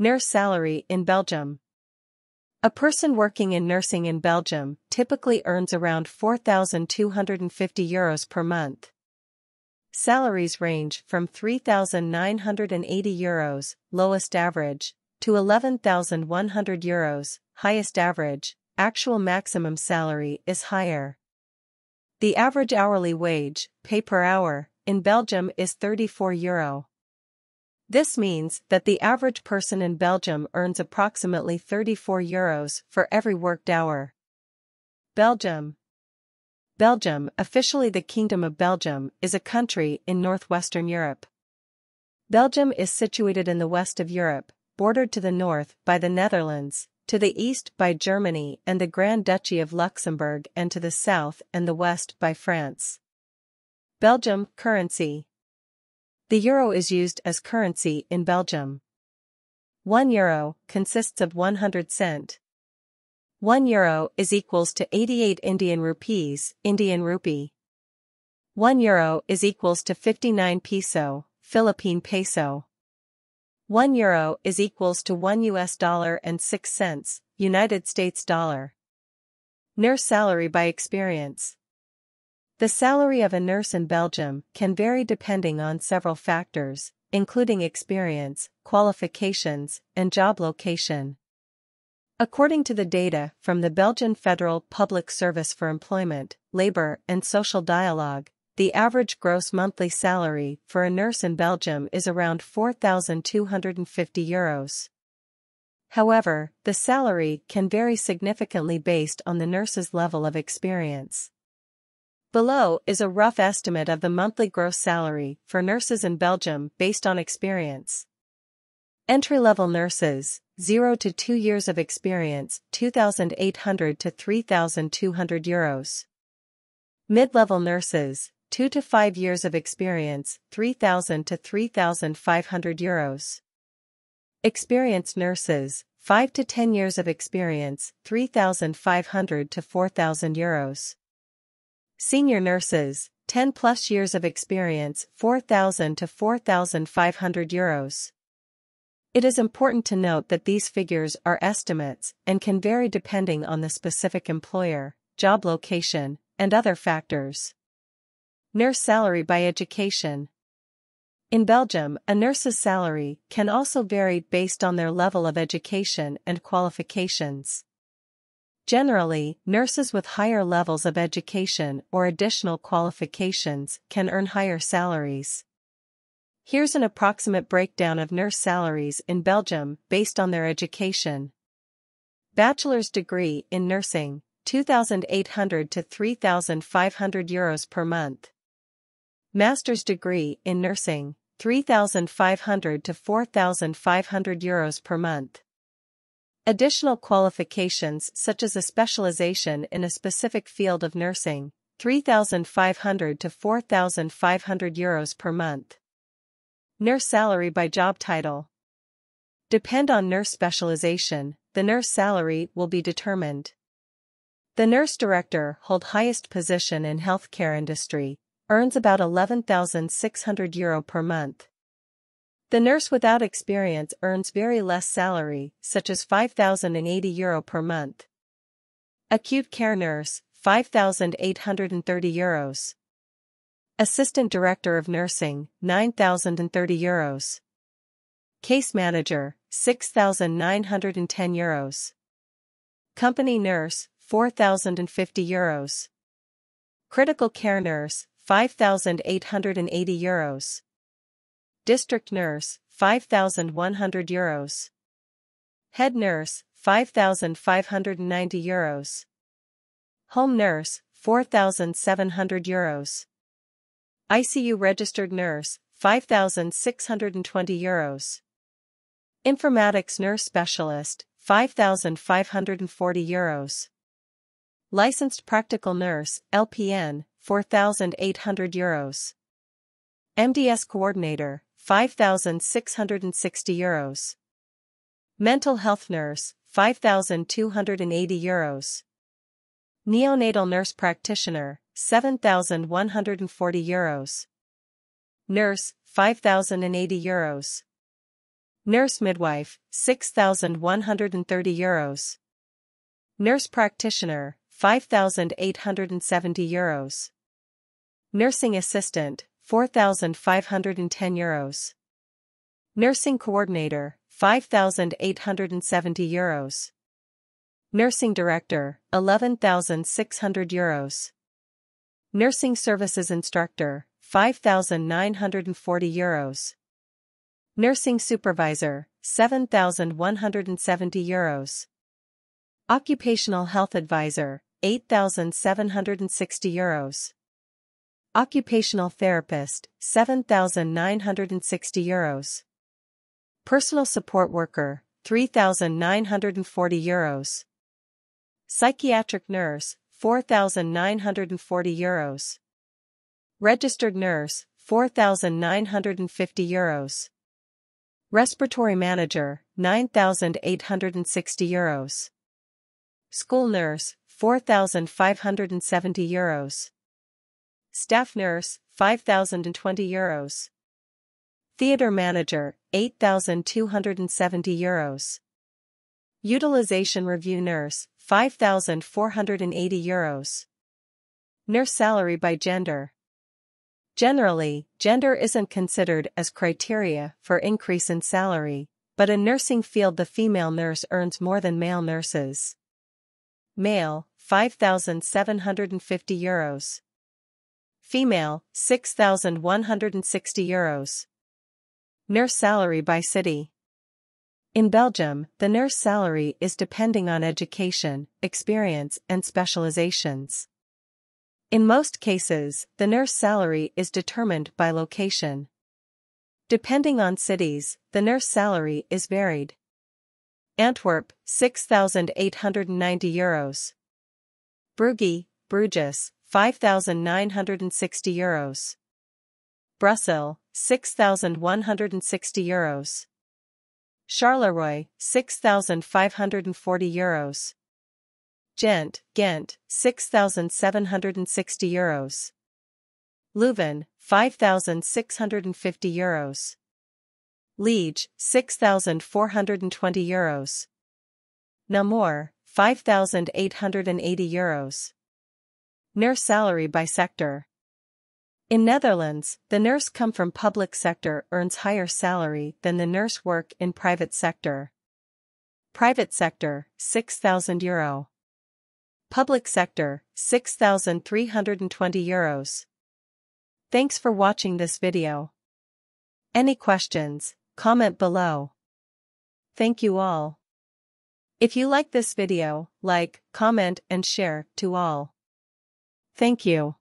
Nurse salary in Belgium. A person working in nursing in Belgium typically earns around €4,250 per month. Salaries range from €3,980, lowest average, to €11,100, highest average. Actual maximum salary is higher. The average hourly wage, pay per hour, in Belgium is €34. This means that the average person in Belgium earns approximately €34 for every worked hour. Belgium. Belgium, officially the Kingdom of Belgium, is a country in northwestern Europe. Belgium is situated in the west of Europe, bordered to the north by the Netherlands, to the east by Germany and the Grand Duchy of Luxembourg, and to the south and the west by France. Belgium currency. The euro is used as currency in Belgium. €1 consists of 100 cent. €1 is equals to 88 Indian rupees, Indian rupee. €1 is equals to 59 peso, Philippine peso. €1 is equals to $1.06, United States dollar. Nurse salary by experience. The salary of a nurse in Belgium can vary depending on several factors, including experience, qualifications, and job location. According to the data from the Belgian Federal Public Service for Employment, Labor and Social Dialogue, the average gross monthly salary for a nurse in Belgium is around €4,250. However, the salary can vary significantly based on the nurse's level of experience. Below is a rough estimate of the monthly gross salary for nurses in Belgium based on experience. Entry-level nurses, 0 to 2 years of experience, €2,800 to €3,200. Mid-level nurses, 2 to 5 years of experience, €3,000 to €3,500. Experienced nurses, 5 to 10 years of experience, €3,500 to €4,000. Senior nurses, 10 plus years of experience, €4,000 to €4,500. It is important to note that these figures are estimates and can vary depending on the specific employer, job location, and other factors. Nurse salary by education. In Belgium, a nurse's salary can also vary based on their level of education and qualifications. Generally, nurses with higher levels of education or additional qualifications can earn higher salaries. Here's an approximate breakdown of nurse salaries in Belgium based on their education. Bachelor's degree in nursing, €2,800 to €3,500 per month. Master's degree in nursing, €3,500 to €4,500 per month. Additional qualifications such as a specialization in a specific field of nursing, €3,500 to €4,500 per month. Nurse salary by job title. Depend on nurse specialization, the nurse salary will be determined. The nurse director hold highest position in healthcare industry, earns about €11,600 per month. The nurse without experience earns very less salary, such as €5,080 per month. Acute care nurse, €5,830. Assistant Director of Nursing, €9,030. Case Manager, €6,910. Company Nurse, €4,050. Critical Care Nurse, €5,880. District Nurse, €5,100. Head Nurse, €5,590. Home Nurse, €4,700. ICU Registered Nurse, €5,620. Informatics Nurse Specialist, €5,540. Licensed Practical Nurse, LPN, €4,800. MDS Coordinator, €5,660. Mental Health Nurse, €5,280. Neonatal Nurse Practitioner, €7,140. Nurse, €5,080. Nurse midwife, €6,130. Nurse practitioner, €5,870. Nursing assistant, €4,510. Nursing coordinator, €5,870. Nursing director, €11,600. Nursing services instructor, €5,940. Nursing supervisor, €7,170. Occupational health advisor, €8,760. Occupational therapist, €7,960. Personal support worker, €3,940. Psychiatric nurse, €4,940. Registered nurse, €4,950. Respiratory manager, €9,860. School nurse, €4,570. Staff nurse, €5,020. Theater manager, €8,270. Utilization review nurse, €5,480. Nurse salary by gender. Generally, gender isn't considered as criteria for increase in salary, but in nursing field the female nurse earns more than male nurses. Male, €5,750. Female, €6,160. Nurse salary by city. In Belgium, the nurse salary is depending on education, experience and specializations. In most cases, the nurse salary is determined by location. Depending on cities, the nurse salary is varied. Antwerp, €6,890. Brugge, Bruges, €5,960. Brussels, €6,160. Charleroi, €6,540. Ghent, €6,760. Leuven, €5,650. Liège, €6,420. Namur, €5,880. Nurse salary by sector. In Netherlands, the nurse come from public sector earns higher salary than the nurse work in private sector. Private sector, €6,000. Public sector, €6,320. Thanks for watching this video. Any questions, comment below. Thank you all. If you like this video, like, comment and share to all. Thank you.